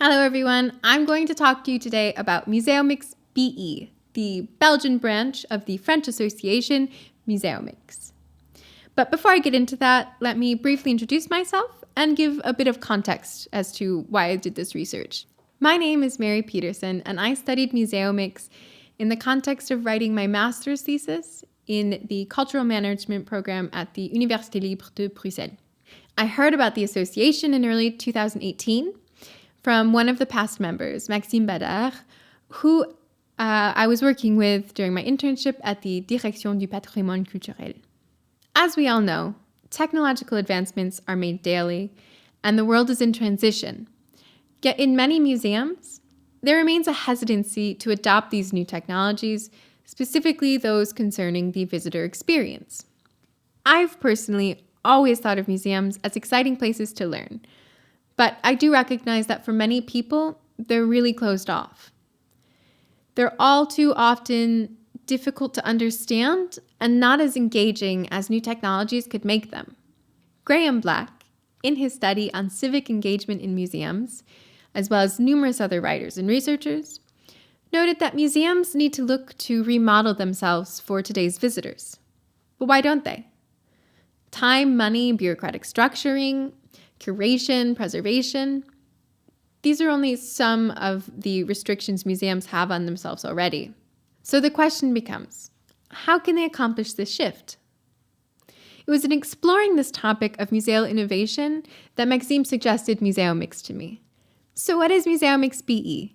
Hello everyone, I'm going to talk to you today about MuseomixBE, the Belgian branch of the French association Museomix. But before I get into that, let me briefly introduce myself and give a bit of context as to why I did this research. My name is Mary Peterson and I studied Museomix in the context of writing my master's thesis in the cultural management program at the Université Libre de Bruxelles. I heard about the association in early 2018 from one of the past members, Maxime Bader, who I was working with during my internship at the Direction du Patrimoine Culturel. As we all know, technological advancements are made daily, and the world is in transition. Yet in many museums, there remains a hesitancy to adopt these new technologies, specifically those concerning the visitor experience. I've personally always thought of museums as exciting places to learn, but I do recognize that for many people, they're really closed off. They're all too often difficult to understand and not as engaging as new technologies could make them. Graham Black, in his study on civic engagement in museums, as well as numerous other writers and researchers, noted that museums need to look to remodel themselves for today's visitors. But why don't they? Time, money, bureaucratic structuring, curation, preservation. These are only some of the restrictions museums have on themselves already. So the question becomes, how can they accomplish this shift? It was in exploring this topic of museal innovation that Maxime suggested Museomix to me. So what is MuseomixBE?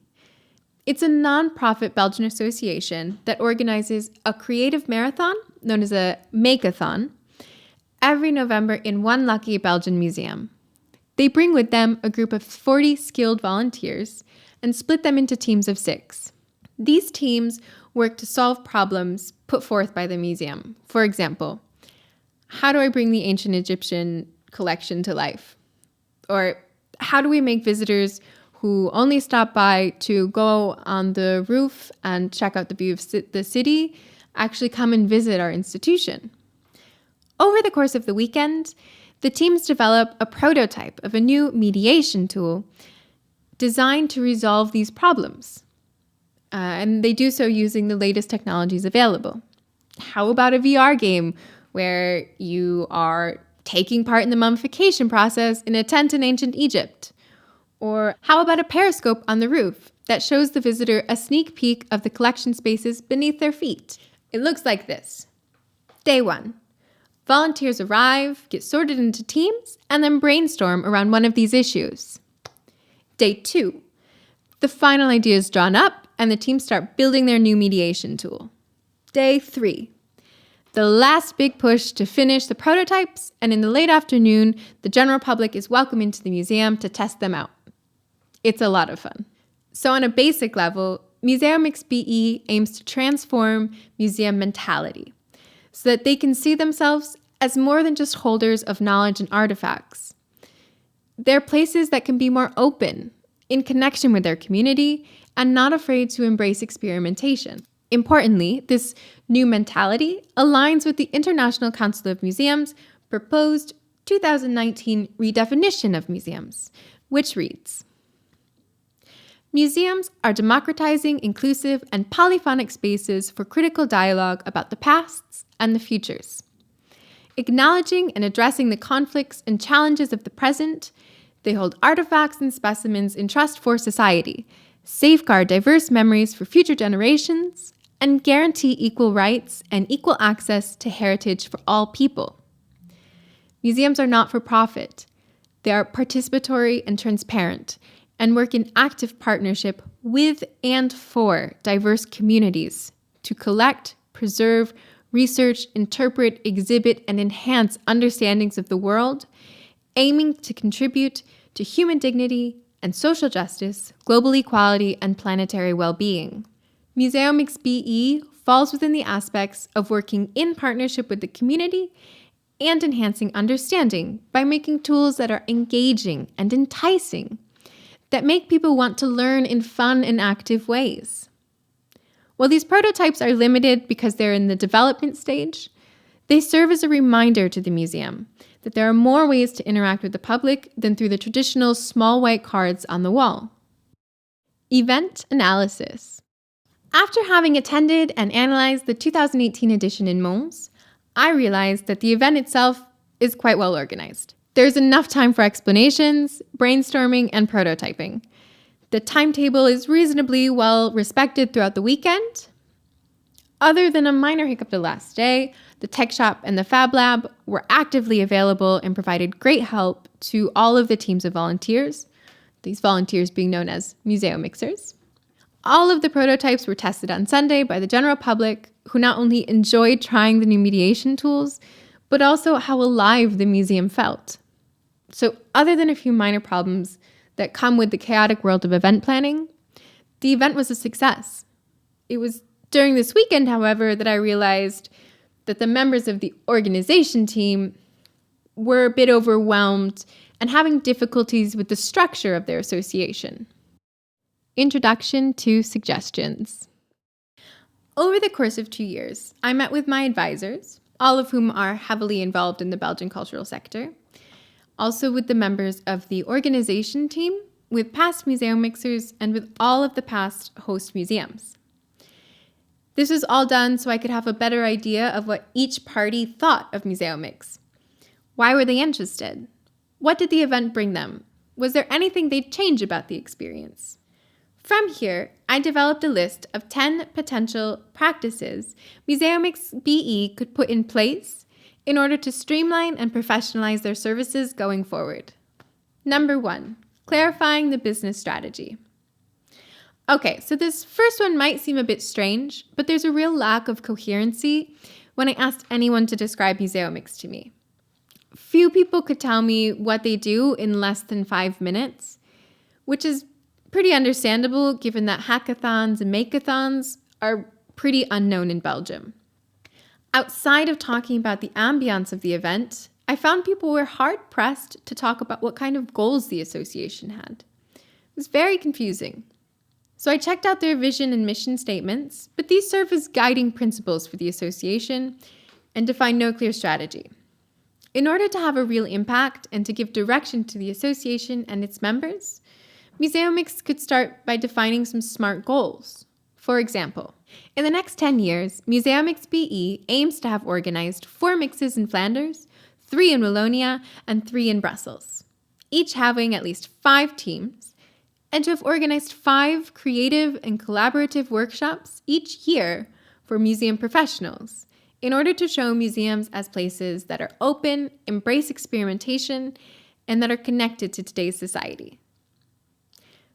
It's a non-profit Belgian association that organizes a creative marathon, known as a Make-a-thon, every November in one lucky Belgian museum. They bring with them a group of 40 skilled volunteers and split them into teams of 6. These teams work to solve problems put forth by the museum. For example, how do I bring the ancient Egyptian collection to life? Or how do we make visitors who only stop by to go on the roof and check out the view of the city actually come and visit our institution? Over the course of the weekend, the teams develop a prototype of a new mediation tool designed to resolve these problems. And they do so using the latest technologies available. How about a VR game where you are taking part in the mummification process in a tent in ancient Egypt? Or how about a periscope on the roof that shows the visitor a sneak peek of the collection spaces beneath their feet? It looks like this. Day 1. Volunteers arrive, get sorted into teams, and then brainstorm around one of these issues. Day 2. The final idea is drawn up, and the teams start building their new mediation tool. Day 3. The last big push to finish the prototypes, and in the late afternoon, the general public is welcome into the museum to test them out. It's a lot of fun. So on a basic level, MuseomixBE aims to transform museum mentality so that they can see themselves as more than just holders of knowledge and artifacts. They're places that can be more open, in connection with their community, and not afraid to embrace experimentation. Importantly, this new mentality aligns with the International Council of Museums' proposed 2019 redefinition of museums, which reads, "Museums are democratizing, inclusive, and polyphonic spaces for critical dialogue about the pasts and the futures. Acknowledging and addressing the conflicts and challenges of the present, they hold artifacts and specimens in trust for society, safeguard diverse memories for future generations, and guarantee equal rights and equal access to heritage for all people. Museums are not for profit. They are participatory and transparent, and work in active partnership with and for diverse communities to collect, preserve, research, interpret, exhibit, and enhance understandings of the world, aiming to contribute to human dignity and social justice, global equality, and planetary well-being." MuseomixBE falls within the aspects of working in partnership with the community and enhancing understanding by making tools that are engaging and enticing, that make people want to learn in fun and active ways. While these prototypes are limited because they're in the development stage, they serve as a reminder to the museum that there are more ways to interact with the public than through the traditional small white cards on the wall. Event analysis. After having attended and analyzed the 2018 edition in Mons, I realized that the event itself is quite well organized. There's enough time for explanations, brainstorming, and prototyping. The timetable is reasonably well respected throughout the weekend. Other than a minor hiccup the last day, the tech shop and the Fab Lab were actively available and provided great help to all of the teams of volunteers, these volunteers being known as Museomixers. All of the prototypes were tested on Sunday by the general public, who not only enjoyed trying the new mediation tools, but also how alive the museum felt. So other than a few minor problems that come with the chaotic world of event planning, the event was a success. It was during this weekend, however, that I realized that the members of the organization team were a bit overwhelmed and having difficulties with the structure of their association. Introduction to Suggestions. Over the course of 2 years, I met with my advisors, all of whom are heavily involved in the Belgian cultural sector, also with the members of the organization team, with past Museomixers, and with all of the past host museums. This was all done so I could have a better idea of what each party thought of Museomix. Why were they interested? What did the event bring them? Was there anything they'd change about the experience? From here, I developed a list of 10 potential practices MuseomixBE could put in place in order to streamline and professionalize their services going forward. Number 1, clarifying the business strategy. Okay, so this first one might seem a bit strange, but there's a real lack of coherency when I asked anyone to describe Museomix to me. Few people could tell me what they do in less than 5 minutes, which is pretty understandable given that hackathons and makeathons are pretty unknown in Belgium. Outside of talking about the ambience of the event, I found people were hard-pressed to talk about what kind of goals the association had. It was very confusing. So I checked out their vision and mission statements, but these serve as guiding principles for the association and define no clear strategy. In order to have a real impact and to give direction to the association and its members, Museomix could start by defining some SMART goals. For example, in the next 10 years, MuseomixBE aims to have organized 4 mixes in Flanders, 3 in Wallonia, and 3 in Brussels, each having at least 5 teams, and to have organized 5 creative and collaborative workshops each year for museum professionals in order to show museums as places that are open, embrace experimentation, and that are connected to today's society.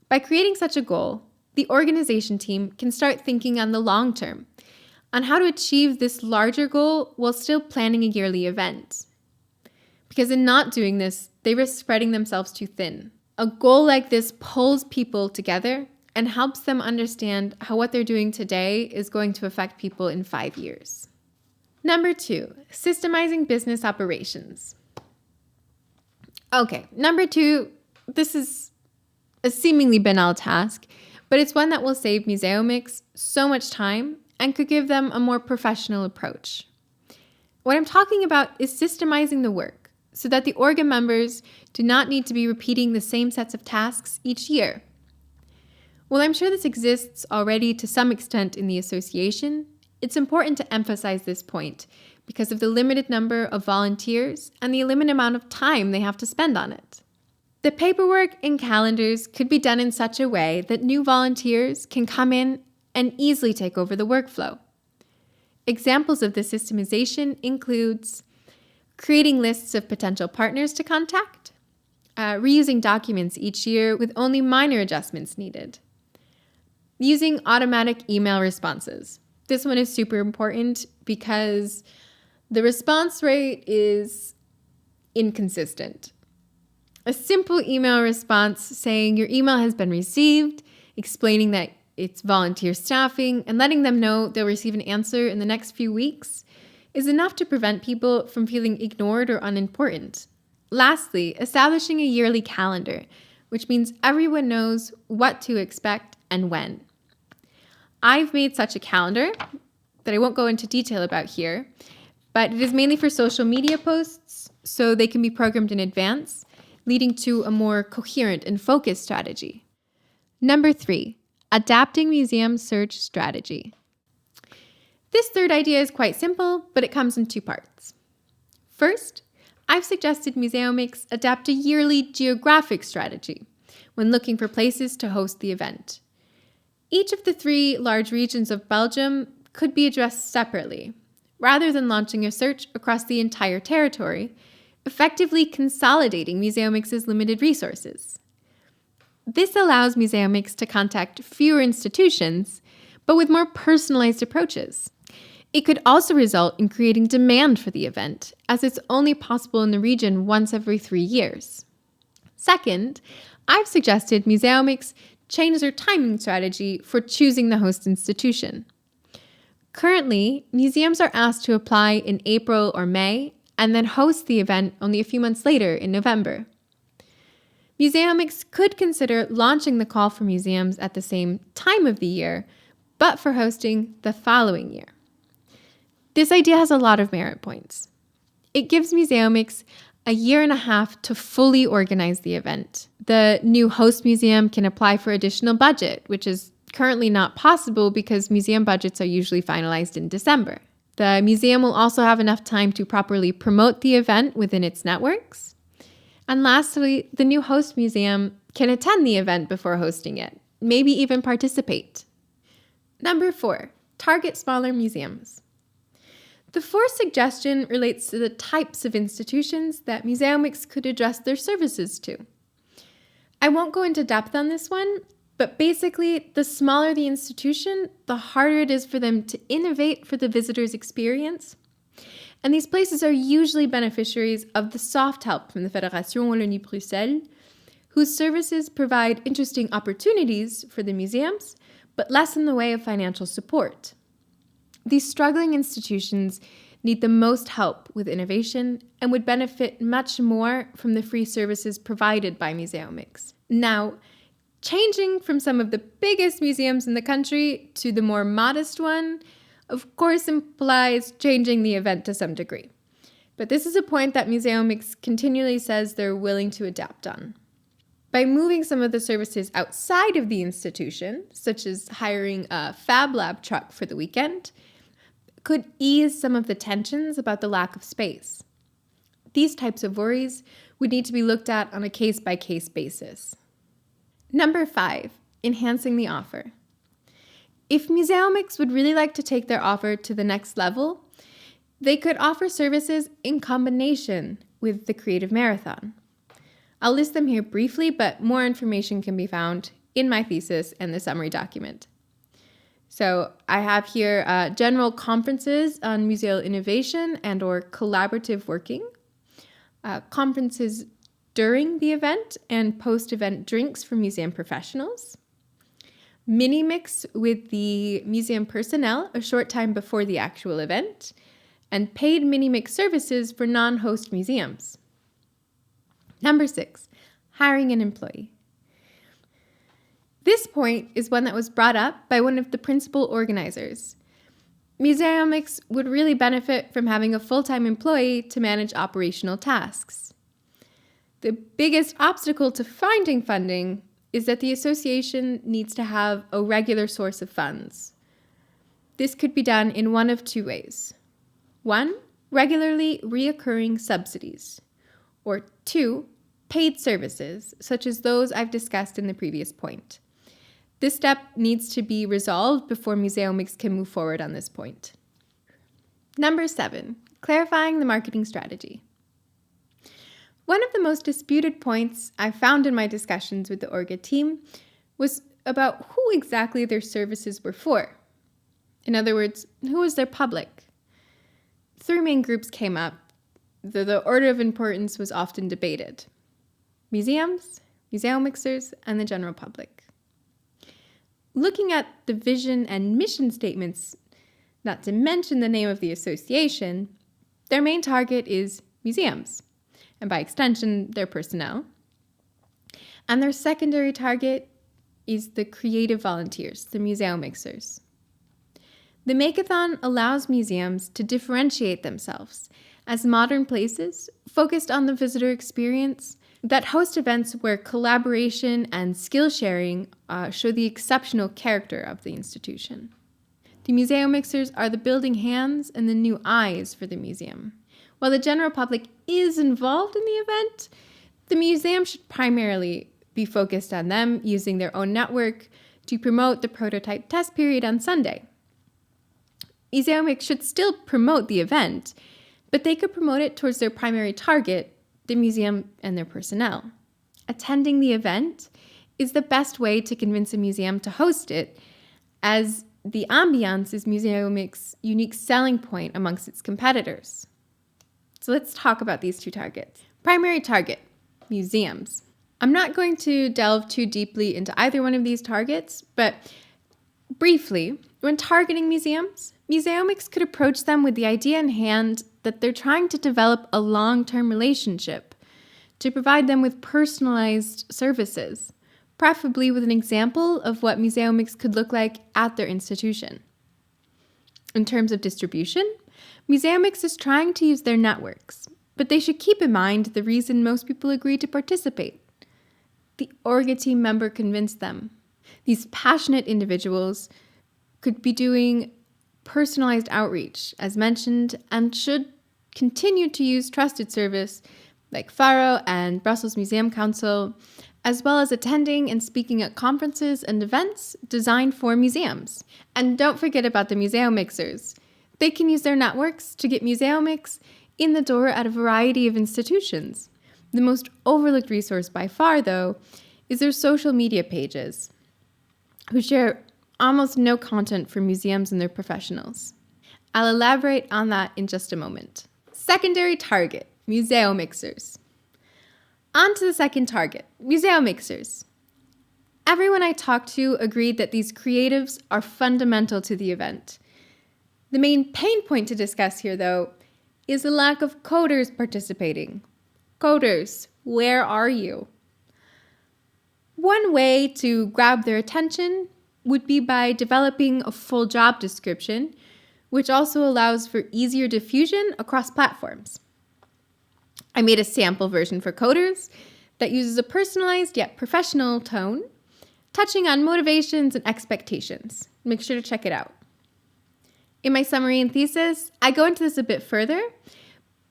By creating such a goal, the organization team can start thinking on the long term, on how to achieve this larger goal while still planning a yearly event. Because in not doing this, they risk spreading themselves too thin. A goal like this pulls people together and helps them understand how what they're doing today is going to affect people in 5 years. Number 2, systemizing business operations. Okay, number 2, this is a seemingly banal task, but it's one that will save Museomix so much time and could give them a more professional approach. What I'm talking about is systemizing the work so that the orga members do not need to be repeating the same sets of tasks each year. While I'm sure this exists already to some extent in the association, it's important to emphasize this point because of the limited number of volunteers and the limited amount of time they have to spend on it. The paperwork and calendars could be done in such a way that new volunteers can come in and easily take over the workflow. Examples of this systemization includes creating lists of potential partners to contact, reusing documents each year with only minor adjustments needed, using automatic email responses. This one is super important because the response rate is inconsistent. A simple email response saying your email has been received, explaining that it's volunteer staffing, and letting them know they'll receive an answer in the next few weeks is enough to prevent people from feeling ignored or unimportant. Lastly, establishing a yearly calendar, which means everyone knows what to expect and when. I've made such a calendar that I won't go into detail about here, but it is mainly for social media posts, so they can be programmed in advance, leading to a more coherent and focused strategy. Number 3, adapting museum search strategy. This third idea is quite simple, but it comes in two parts. First, I've suggested Museomix adapt a yearly geographic strategy when looking for places to host the event. Each of the 3 large regions of Belgium could be addressed separately, rather than launching a search across the entire territory, effectively consolidating Museomix's limited resources. This allows Museomix to contact fewer institutions, but with more personalized approaches. It could also result in creating demand for the event, as it's only possible in the region once every 3 years. Second, I've suggested Museomix change their timing strategy for choosing the host institution. Currently, museums are asked to apply in April or May and then host the event only a few months later in November. Museomix could consider launching the call for museums at the same time of the year, but for hosting the following year. This idea has a lot of merit points. It gives Museomix a year and a half to fully organize the event. The new host museum can apply for additional budget, which is currently not possible because museum budgets are usually finalized in December. The museum will also have enough time to properly promote the event within its networks. And lastly, the new host museum can attend the event before hosting it, maybe even participate. Number 4, target smaller museums. The fourth suggestion relates to the types of institutions that Museomix could address their services to. I won't go into depth on this one, but basically, the smaller the institution, the harder it is for them to innovate for the visitor's experience. And these places are usually beneficiaries of the soft help from the Fédération Libre de Bruxelles, whose services provide interesting opportunities for the museums, but less in the way of financial support. These struggling institutions need the most help with innovation and would benefit much more from the free services provided by Museomix. Now, changing from some of the biggest museums in the country to the more modest one, of course, implies changing the event to some degree. But this is a point that Museomix continually says they're willing to adapt on. By moving some of the services outside of the institution, such as hiring a Fab Lab truck for the weekend, could ease some of the tensions about the lack of space. These types of worries would need to be looked at on a case-by-case basis. Number 5, enhancing the offer. If Museomix would really like to take their offer to the next level, they could offer services in combination with the Creative Marathon. I'll list them here briefly, but more information can be found in my thesis and the summary document. So I have here general conferences on museal innovation and or collaborative working, conferences during the event and post-event drinks for museum professionals, mini-mix with the museum personnel a short time before the actual event, and paid mini-mix services for non-host museums. Number 6, hiring an employee. This point is one that was brought up by one of the principal organizers. Museomix would really benefit from having a full-time employee to manage operational tasks. The biggest obstacle to finding funding is that the association needs to have a regular source of funds. This could be done in one of 2 ways. 1, regularly reoccurring subsidies, or 2, paid services, such as those I've discussed in the previous point. This step needs to be resolved before Museomix can move forward on this point. Number 7, clarifying the marketing strategy. One of the most disputed points I found in my discussions with the Orga team was about who exactly their services were for. In other words, who was their public? 3 main groups came up. The order of importance was often debated: museums, Museomixers, and the general public. Looking at the vision and mission statements, not to mention the name of the association, their main target is museums, and by extension, their personnel. And their secondary target is the creative volunteers, the Museomixers. The Makeathon allows museums to differentiate themselves as modern places focused on the visitor experience, that host events where collaboration and skill sharing show the exceptional character of the institution. The Museomixers are the building hands and the new eyes for the museum. While the general public is involved in the event, the museum should primarily be focused on them using their own network to promote the prototype test period on Sunday. Museomix should still promote the event, but they could promote it towards their primary target, the museum and their personnel. Attending the event is the best way to convince a museum to host it, as the ambiance is Museomix's unique selling point amongst its competitors. So let's talk about these two targets. Primary target, museums. I'm not going to delve too deeply into either one of these targets, but briefly, when targeting museums, Museomix could approach them with the idea in hand that they're trying to develop a long-term relationship to provide them with personalized services, preferably with an example of what Museomix could look like at their institution. In terms of distribution, Museomix is trying to use their networks, but they should keep in mind the reason most people agree to participate. The Orga team member convinced them. These passionate individuals could be doing personalized outreach, as mentioned, and should continue to use trusted service like Faro and Brussels Museum Council, as well as attending and speaking at conferences and events designed for museums. And don't forget about the Museomixers. They can use their networks to get Museomix in the door at a variety of institutions. The most overlooked resource by far, though, is their social media pages, who share almost no content for museums and their professionals. I'll elaborate on that in just a moment. Secondary target, Museomixers. On to the second target, Museomixers. Everyone I talked to agreed that these creatives are fundamental to the event. The main pain point to discuss here, though, is the lack of coders participating. Coders, where are you? One way to grab their attention would be by developing a full job description, which also allows for easier diffusion across platforms. I made a sample version for coders that uses a personalized yet professional tone, touching on motivations and expectations. Make sure to check it out. In my summary and thesis, I go into this a bit further,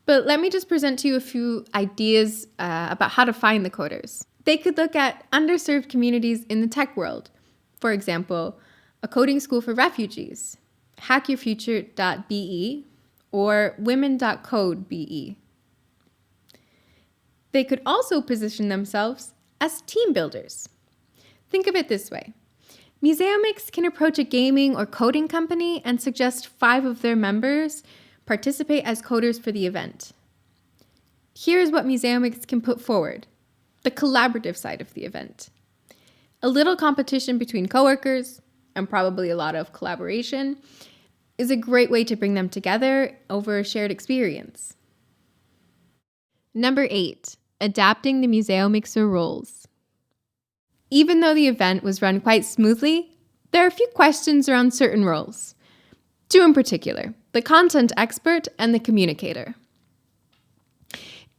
but let me just present to you a few ideas about how to find the coders. They could look at underserved communities in the tech world. For example, a coding school for refugees, hackyourfuture.be or women.code.be. They could also position themselves as team builders. Think of it this way. Museomix can approach a gaming or coding company and suggest 5 of their members participate as coders for the event. Here's what Museomix can put forward: the collaborative side of the event. A little competition between coworkers, and probably a lot of collaboration, is a great way to bring them together over a shared experience. Number 8, adapting the Museomixer roles. Even though the event was run quite smoothly, there are a few questions around certain roles. 2 in particular, the content expert and the communicator.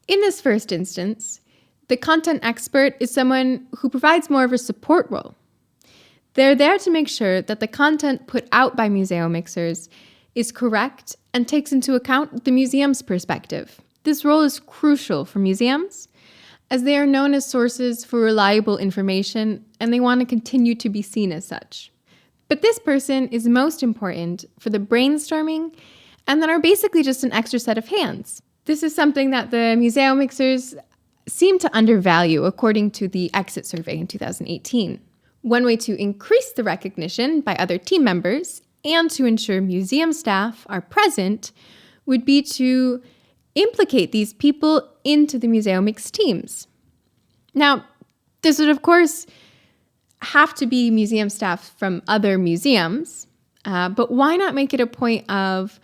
In this first instance, the content expert is someone who provides more of a support role. They're there to make sure that the content put out by Museomixers is correct and takes into account the museum's perspective. This role is crucial for museums, as they are known as sources for reliable information and they want to continue to be seen as such. But this person is most important for the brainstorming and that are basically just an extra set of hands. This is something that the Museomixers seem to undervalue according to the exit survey in 2018. One way to increase the recognition by other team members and to ensure museum staff are present would be to implicate these people into the Museomix teams. Now, this would of course have to be museum staff from other museums, but why not make it a point of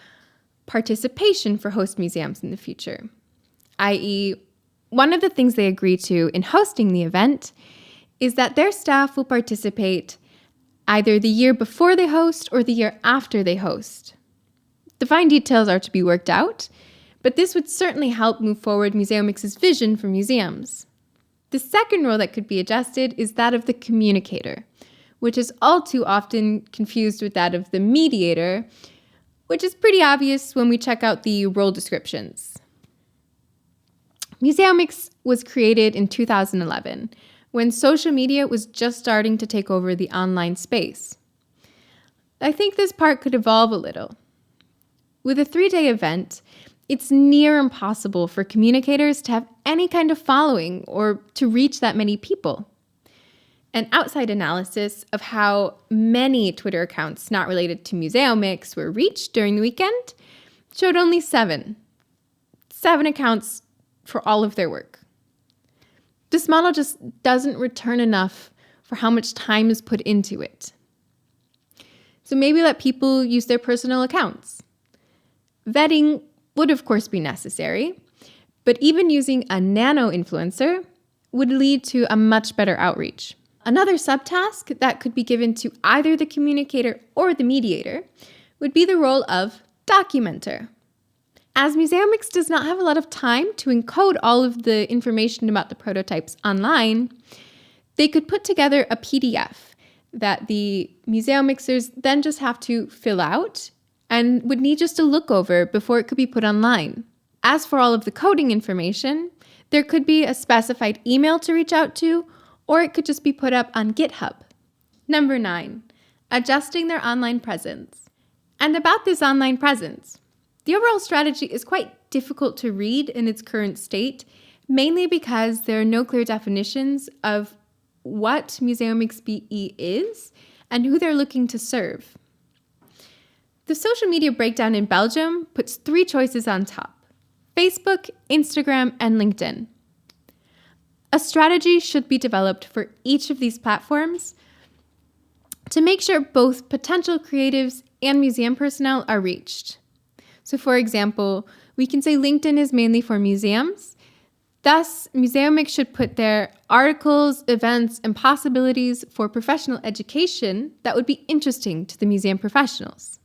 participation for host museums in the future? i.e., one of the things they agree to in hosting the event is that their staff will participate either the year before they host or the year after they host. The fine details are to be worked out, but this would certainly help move forward Museomix's vision for museums. The second role that could be adjusted is that of the communicator, which is all too often confused with that of the mediator, which is pretty obvious when we check out the role descriptions. Museomix was created in 2011, when social media was just starting to take over the online space. I think this part could evolve a little. With a 3-day event, it's near impossible for communicators to have any kind of following or to reach that many people. An outside analysis of how many Twitter accounts not related to Museomix were reached during the weekend showed only 7. 7 accounts for all of their work. This model just doesn't return enough for how much time is put into it. So maybe let people use their personal accounts. Vetting would of course be necessary, but even using a nano influencer would lead to a much better outreach. Another subtask that could be given to either the communicator or the mediator would be the role of documenter. As Museomix does not have a lot of time to encode all of the information about the prototypes online, they could put together a PDF that the Museomixers then just have to fill out and would need just to look over before it could be put online. As for all of the coding information, there could be a specified email to reach out to, or it could just be put up on GitHub. Number 9, adjusting their online presence. And about this online presence, the overall strategy is quite difficult to read in its current state, mainly because there are no clear definitions of what MuseomixBE is and who they're looking to serve. The social media breakdown in Belgium puts 3 choices on top: Facebook, Instagram, and LinkedIn. A strategy should be developed for each of these platforms to make sure both potential creatives and museum personnel are reached. So for example, we can say LinkedIn is mainly for museums. Thus, Museomix should put their articles, events, and possibilities for professional education that would be interesting to the museum professionals.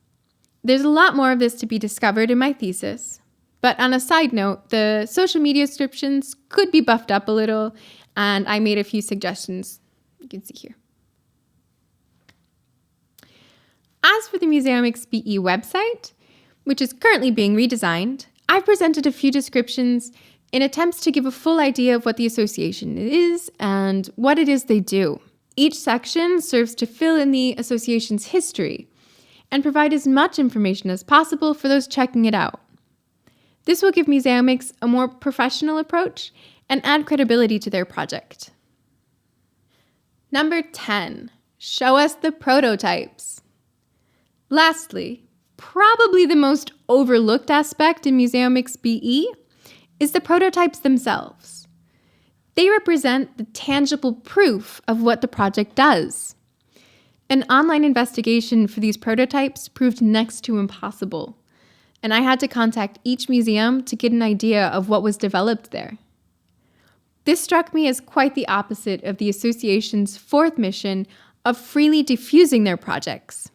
There's a lot more of this to be discovered in my thesis, but on a side note, the social media descriptions could be buffed up a little, and I made a few suggestions you can see here. As for the MuseomixBE website, which is currently being redesigned, I've presented a few descriptions in attempts to give a full idea of what the association is and what it is they do. Each section serves to fill in the association's history and provide as much information as possible for those checking it out. This will give Museomix a more professional approach and add credibility to their project. Number 10, show us the prototypes. Lastly, probably the most overlooked aspect in MuseomixBE is the prototypes themselves. They represent the tangible proof of what the project does. An online investigation for these prototypes proved next to impossible, and I had to contact each museum to get an idea of what was developed there. This struck me as quite the opposite of the association's 4th mission of freely diffusing their projects.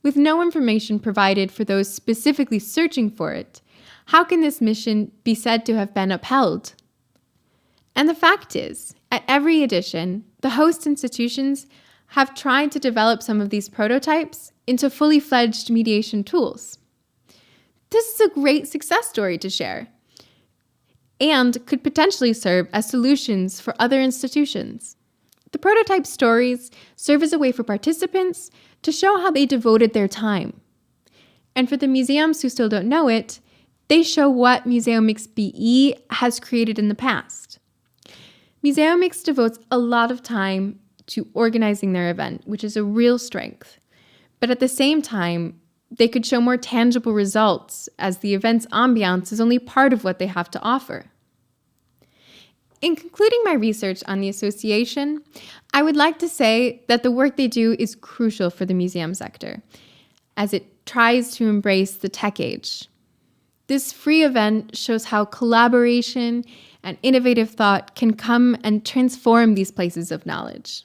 With no information provided for those specifically searching for it, how can this mission be said to have been upheld? And the fact is, at every edition, the host institutions have tried to develop some of these prototypes into fully fledged mediation tools. This is a great success story to share and could potentially serve as solutions for other institutions. The prototype stories serve as a way for participants to show how they devoted their time. And for the museums who still don't know it, they show what MuseomixBE has created in the past. Museomix devotes a lot of time to organizing their event, which is a real strength. But at the same time, they could show more tangible results as the event's ambiance is only part of what they have to offer. In concluding my research on the association, I would like to say that the work they do is crucial for the museum sector, as it tries to embrace the tech age. This free event shows how collaboration and innovative thought can come and transform these places of knowledge.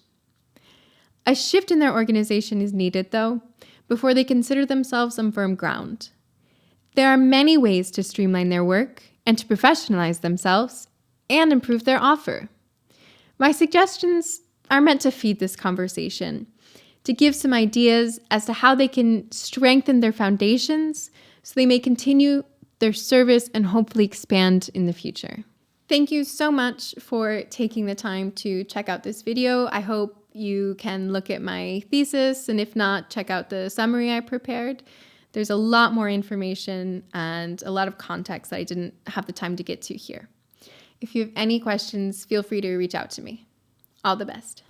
A shift in their organization is needed, though, before they consider themselves on firm ground. There are many ways to streamline their work and to professionalize themselves and improve their offer. My suggestions are meant to feed this conversation, to give some ideas as to how they can strengthen their foundations so they may continue their service and hopefully expand in the future. Thank you so much for taking the time to check out this video. I hope you can look at my thesis, and if not, check out the summary I prepared. There's a lot more information and a lot of context that I didn't have the time to get to here. If you have any questions, feel free to reach out to me. All the best.